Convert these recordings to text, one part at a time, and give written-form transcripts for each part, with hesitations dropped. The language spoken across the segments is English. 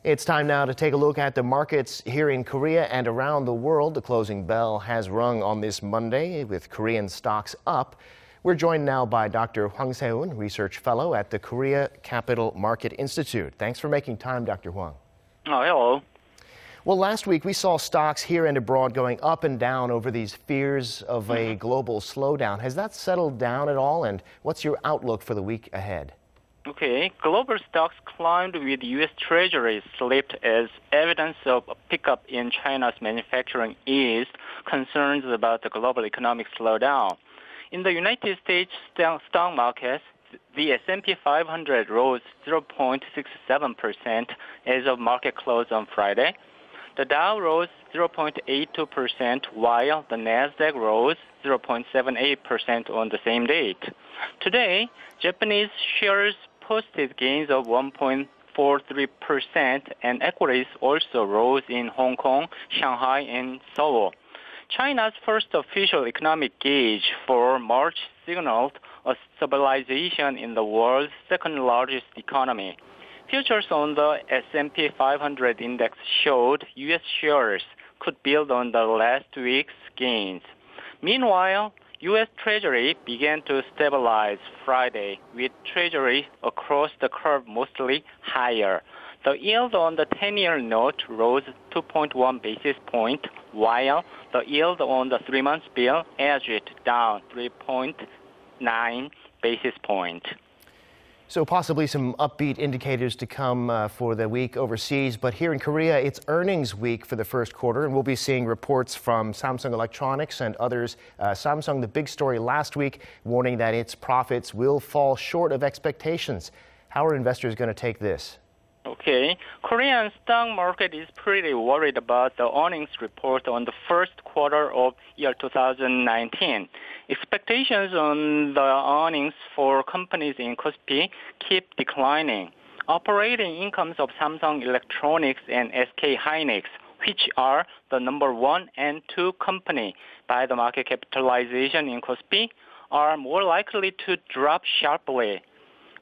It's time now to take a look at the markets here in Korea and around the world. The closing bell has rung on this Monday with Korean stocks up. We're joined now by Dr. Hwang Seiwoon, Research Fellow at the Korea Capital Market Institute. Thanks for making time, Dr. Hwang. Oh, hello. Well, last week we saw stocks here and abroad going up and down over these fears of a global slowdown. Has that settled down at all, and what's your outlook for the week ahead? Okay, global stocks climbed with U.S. Treasuries slipped as evidence of a pickup in China's manufacturing eased concerns about the global economic slowdown. In the United States stock markets, the S&P 500 rose 0.67% as of market close on Friday. The Dow rose 0.82%, while the Nasdaq rose 0.78% on the same date. Today, Japanese shares posted gains of 1.43%, and equities also rose in Hong Kong, Shanghai, and Seoul. China's first official economic gauge for March signaled a stabilization in the world's second-largest economy. Futures on the S&P 500 index showed U.S. shares could build on the last week's gains. Meanwhile, U.S. Treasury began to stabilize Friday, with Treasury across the curve mostly higher. The yield on the 10-year note rose 2.1 basis points, while the yield on the 3-month bill edged down 3.9 basis points. So possibly some upbeat indicators to come for the week overseas. But here in Korea, it's earnings week for the first quarter, and we'll be seeing reports from Samsung Electronics and others. Samsung, the big story last week, warning that its profits will fall short of expectations. How are investors going to take this? Okay, Korean stock market is pretty worried about the earnings report on the first quarter of year 2019. Expectations on the earnings for companies in KOSPI keep declining. Operating incomes of Samsung Electronics and SK Hynix, which are the number 1 and 2 company by the market capitalization in KOSPI, are more likely to drop sharply.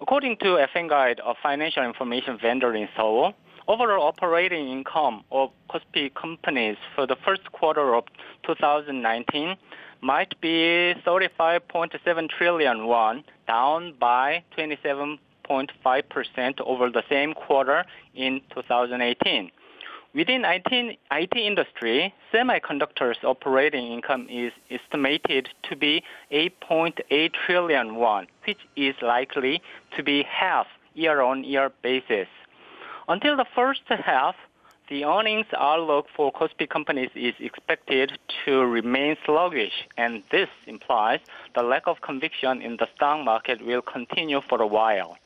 According to FN Guide, a financial information vendor in Seoul, overall operating income of KOSPI companies for the first quarter of 2019 might be 35.7 trillion won, down by 27.5% over the same quarter in 2018. Within IT industry, semiconductors operating income is estimated to be 8.8 trillion won, which is likely to be half year-on-year basis. Until the first half, the earnings outlook for KOSPI companies is expected to remain sluggish, and this implies the lack of conviction in the stock market will continue for a while.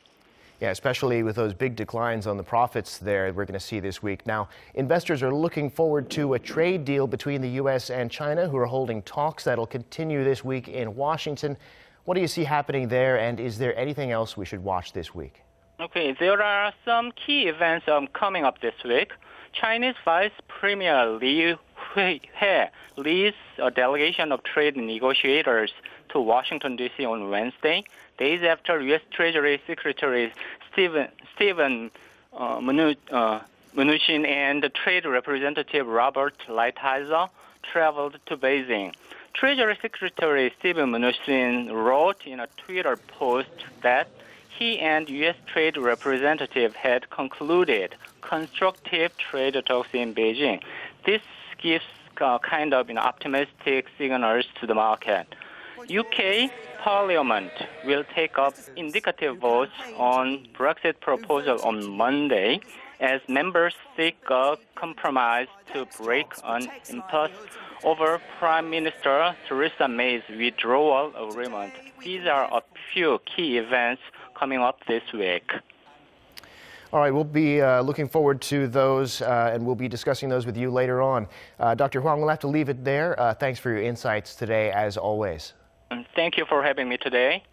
Yeah, especially with those big declines on the profits there we're going to see this week. Now, investors are looking forward to a trade deal between the U.S. and China, who are holding talks that'll continue this week in Washington. What do you see happening there, and is there anything else we should watch this week? Okay, there are some key events coming up this week. Chinese Vice Premier Li Hui leads a delegation of trade negotiators to Washington, D.C. on Wednesday, days after U.S. Treasury Secretary Steven Mnuchin and Trade Representative Robert Lighthizer traveled to Beijing. Treasury Secretary Steven Mnuchin wrote in a Twitter post that he and U.S. Trade Representative had concluded constructive trade talks in Beijing. This gives kind of optimistic signals to the market. UK Parliament will take up indicative votes on Brexit proposal on Monday as members seek a compromise to break an impasse over Prime Minister Theresa May's withdrawal agreement. These are a few key events coming up this week. All right, we'll be looking forward to those, and we'll be discussing those with you later on. Dr. Hwang, we'll have to leave it there. Thanks for your insights today, as always. Thank you for having me today.